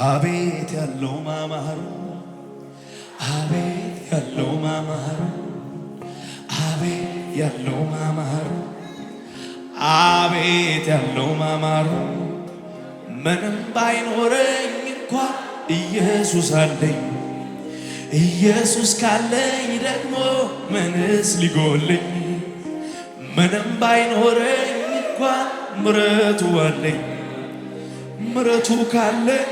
አቤት ያለው ማማሩ አቤት ያለው ማማሩ አቤት ያለው ማማሩ አቤት ያለው ማማሩ ምንም ባይኖረኝ እንኳን ኢየሱስ አለኝ ኢየሱስ ካለኝ ደግሞ ምንስ ሊጎልኝ ምንም ባይኖረኝ እንኳን ምሕረቱ አለኝ ምሕረቱ ካለኝ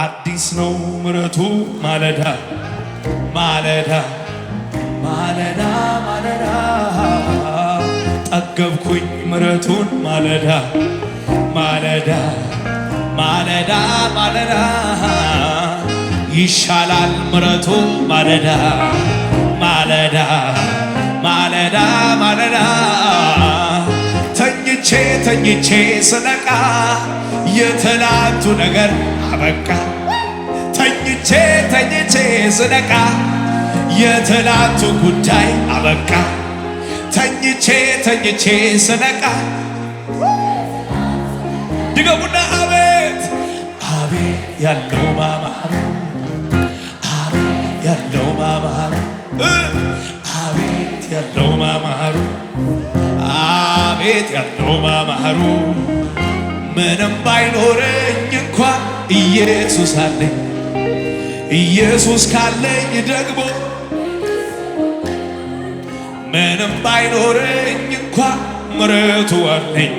አዲስ ነው ምሕረቱ ማለዳ ማለዳ ማለዳ ማለዳ ጠገብኩኝ ምሕረቱን ማለዳ ማለዳ ማለዳ ማለዳ ይሻላል ምሕረቱ ማለዳ ማለዳ ማለዳ ማለዳ ተኝቼ ተኝቼ ስነቃ የትላንቱ ነገር አበቃ ተኝቼ ተኝቼ ስነቃ የትላንቱ ጉዳይ አበቃ ተኝቼ ተኝቼ ስነቃ ድገሙና አቤት አቤት ያለው ማማሩ አቤት ያለው ማማሩ አቤት ያለው ማማሩ አቤት ያለው ማማሩ ምንም ባይኖረኝ እንኳን ኢየሱስ አለኝ ኢየሱስ ካለኝ ደግሞ ምንም ባይኖረኝ እንኳን ምሕረቱ አለኝ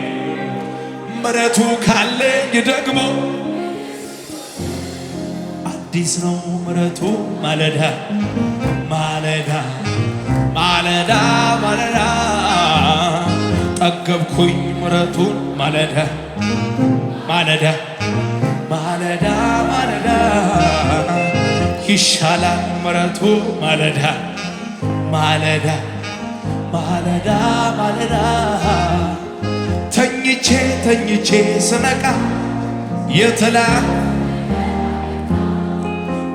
ምሕረቱ ካለኝ ደግሞ አዲስ ነው ምሕረቱ ማለዳ ማለዳ ማለዳ ማለዳ ጠገብኩኝ ምሕረቱን ማለዳ ማለዳ ማለዳ ማለዳ ይሻላል ምሕረቱ ማለዳ ማለዳ ማለዳ ማለዳ ተኝቼ ተኝቼ ስነቃ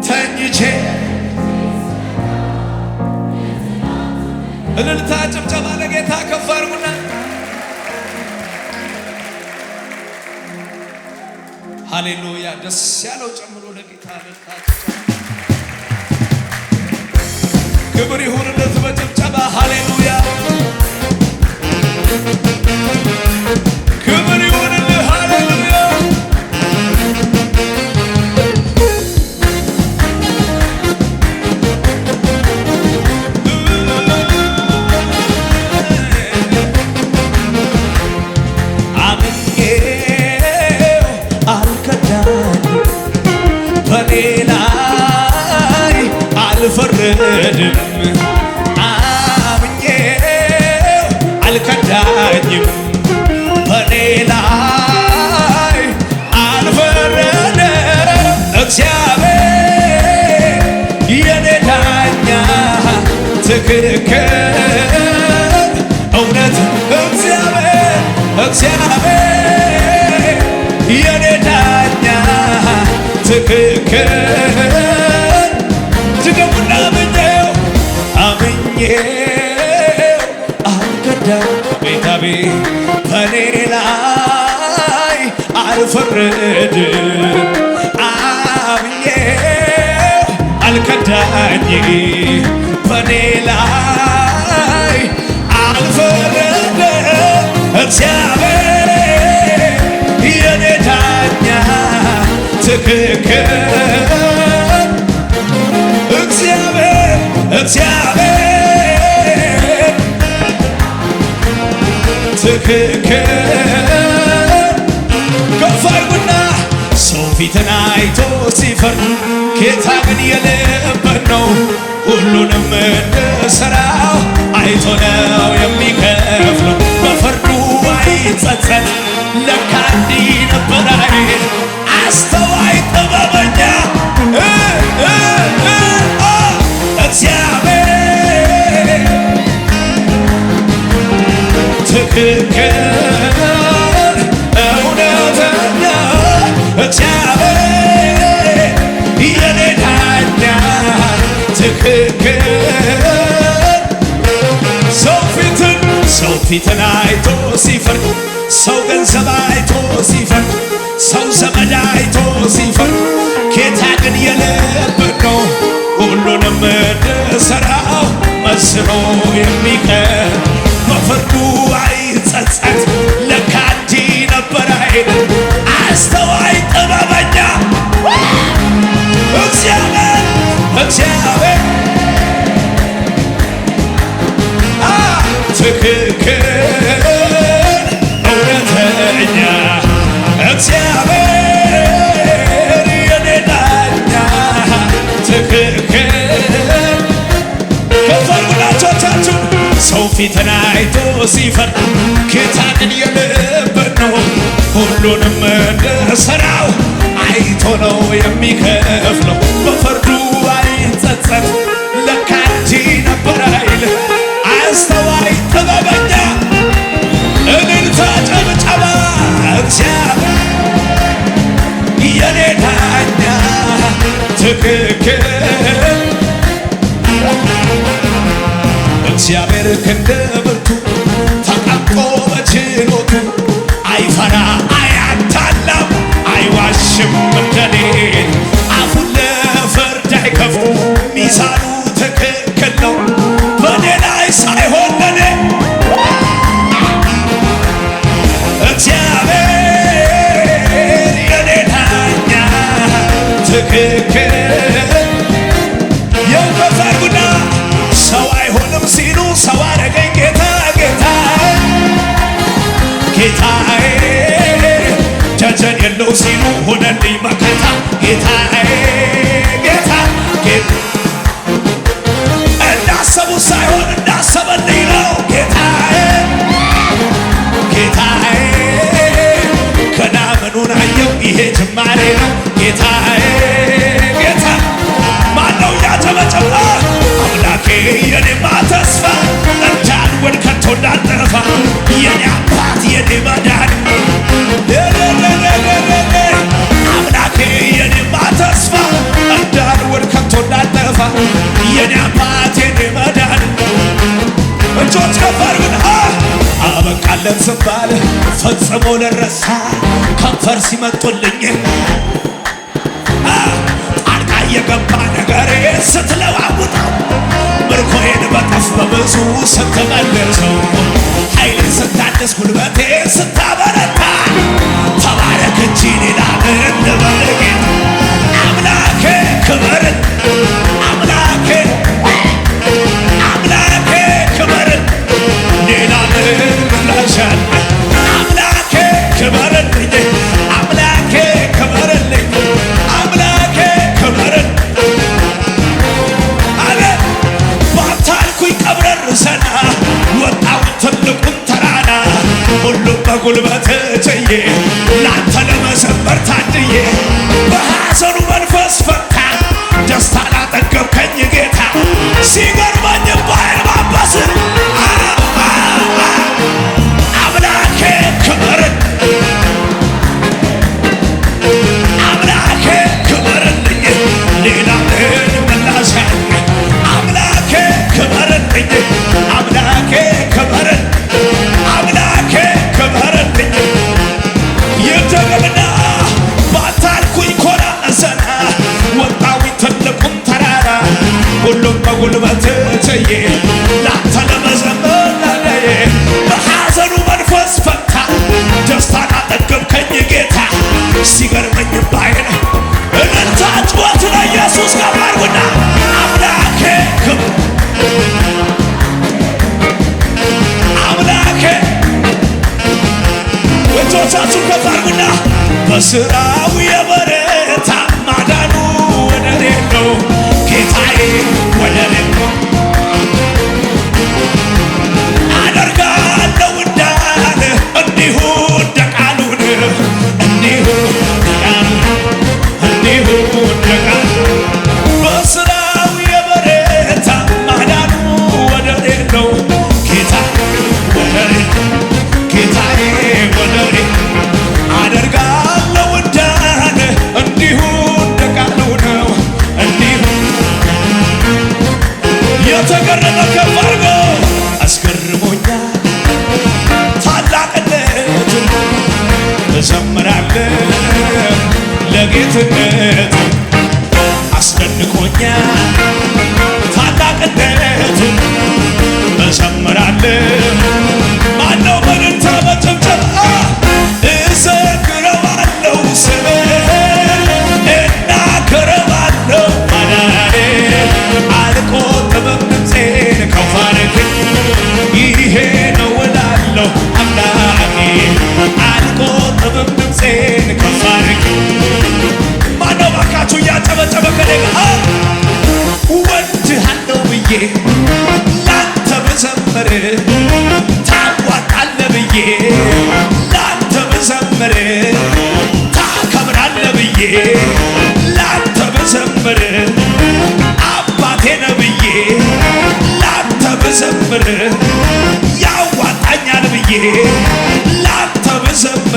ተኝቼ እልልታ ጭብጨባ ለጌታ ከፍ አድርጉና ሃሌሉያ ደስ ያለው ጨምሮ ለጌታ እልልታ ክብር ይሁንለት በጭብጨባ ሃሌሉያ ክብር ይሁንልህ ሃሌሉያ አልፈረድም አምኜው አልከዳኝም በኔ ላይ አልፈረደም እግዚአብሔር የኔ ዳኛ ትክክል እውነት እግዚአብሔር የኔ ዳኛ ትክክል ቤታቤ በኔ ላይ አልፈረድም አምኜው አልከዳኝ በኔ ላይ አልፈረድም እግዚአብሔር የኔ ዳኛ ትክክል እግዚአብሔር ትክክል ከፍ አድርጉና ሰው ፊትን አይቶ ሲፈርድ ጌታ ግን የልብን ነው ሁሉንም እንደ ሥራው አይቶ ነው የሚከፍለው በፍርዱ አይጸጸት ለካ እንዲህ ነበር አይደል አስተዋይ ጥበበኛ እግዚአብሔር ትክክል እውነተኛ እግዚአብሔር የኔ ዳኛ ትክክል ሰው ፊትን አይቶ ሲፈርድ ሰው ገንዘብ አይቶ ሲፈርድ የሚከፍለው በፍርዱ አይጸጸት። ለካ እንዲህ ነበር ኃይል አስተዋይ ጥበበኛ እልልታ ጨብጨባ እግዚአብሔር የኔ ዳኛ ትክክል እግዚአብሔር ክንደ ብርቱ ተቀምጦ በችሎቱ አይፈራ አያታላም አይዋሽም እንደኔ አፉን ለፍርድ አይከፍት ሚዛኑ ትክክል ነው በኔ ላይ ሳይሆን ለኔ እግዚአብሔር የኔ ዳኛ ትክክል የከፈርጉና ሰው አይሆንም ሲሉ ሰው አረገኝ ጌታ ጌታዬ ጀጀን የለው ሲሉ ሆነልኝ መከታ ጌታዬ ጌታ እንዳሰቡ ሳይሆን እንዳሰበልኝ ነው ጌታዬ ጌታዬ ገና ምኑን አየው ይሄ ጅማሬ ነው ጌታዬ ጌታ ማነው ያጨበጨበ አምላኬ የኔማ ተስፋ እንዳልወድቅ ከቶ እንዳልጠፋ የኔ አባት የኔ መዳን አምላኬ የኔማ ተስፋ እንዳልወድቅ ከቶ እንዳልጠፋ የኔ አባት የኔ መዳን እጆች ከፈርግን አበቃለት ስባል ፈጽሞ ልረሳ ከንፈር ሲመጡልኝ ጣልቃ የገባ ነገሬ ስትለዋውጠው ምርኮዬን በጠፍ በብዙ ስትመልሰው ኃይሌን ስታድስ ጉልበቴ ስታበረታ ተባረክ እንጂ ሌላ ምን ልበል ጌታ አምላኬ ክበርን አምላኬ ክበርን ሌላ ምን ምላሻል አምላኬ ክበርልኝ አምላኬ ክበርልኝ አምላኬ ክበርን አለ ባታልኩኝ ቀብረር ዘና ወጣው ትልቁን ተራራ ሁሉም በጉልበት ችዬ ላንተ ለመዘመር ታድዬ በሐዘኑ መንፈስ ፈታ ደስታ ላጠገብከኝ ጌታ ሲገርመኝ ባይል ማበስ አምላኬ ክበርን አምላኬ ክበርልኝ ሌላ ምን ምላሽ አምላኬ ክበርልኝ አምላኬ ክበርን አምላኬ ክበርልኝ ይደገምና ባታልኩኝ ኮራ ዘና ወጣዊ ትልቁን ተራራ ሁሉም በጉልበት ችዬ ላንተ ለመዘመር ላለዬ በሐዘኑ መንፈስ ፈታ ደስታን አጠገብከኝ ጌታ ሲገርመኝ ባይን እልልታ ጩኸት ለኢየሱስ ከማርጉና አምላኬ አምላኬ እጆቻችሁ ከፋርጉና በስራው የበረታ ማዳኑ ወደሬ ነው ጌታዬ ወደሬ ነው አደርጋለሁ እንዳለ እንዲሁ እንደ ቃሉን እንዲሁ እንደ ቃሉ በስራው የበረታ ማዳኑ ወደሬ ነው ጌታ ወደሬ ጌታዬ ወደሬ አደርጋለሁ እንዳለ እንዲሁ እንደ ቃሉ ነው እንዲሁ የተገረመ ከፍ አድርጎ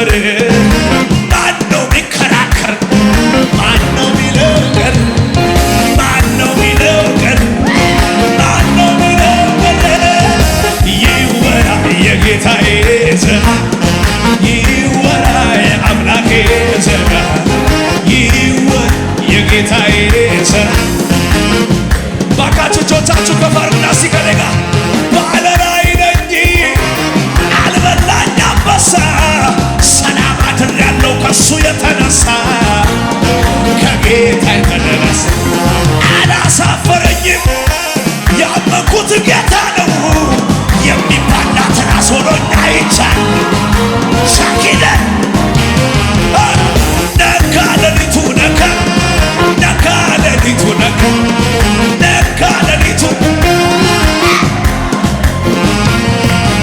ቢዘምር ማነው ቢከራከር ማነው ቢለቀር ማነው ቢለቀር ማነው ቢለቀር ይወራ የጌታዬ ሥራ ይወራ የአምላኬ ሥራ ይወራ የጌታዬ ሥራ ባካችሁ እጆቻችሁ ከፍ አድርጉና እስቲ ከእኔ ጋር ባለራዕይ ነኝ አልበላኝ አንበሳ ሰላም አድሬያለሁ ከሱ የተነሳ ከጌታ የተነሳ አላሳፈረኝም ያመንኩት ጌታ ነው የሚባላ ትራስ ሆኖኝ አይቻለሁ ሻኪለን ነካ ሌሊቱ ነካ ነካ ሌሊቱ ነካ ነካ ሌሊቱ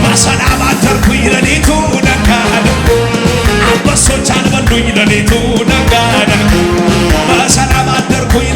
በሰላም አደርኩኝ ሌሊቱ ነጋ አንበሶች አልበሉኝ ሌሊቱ ነጋ በሰላም አደርኩኝ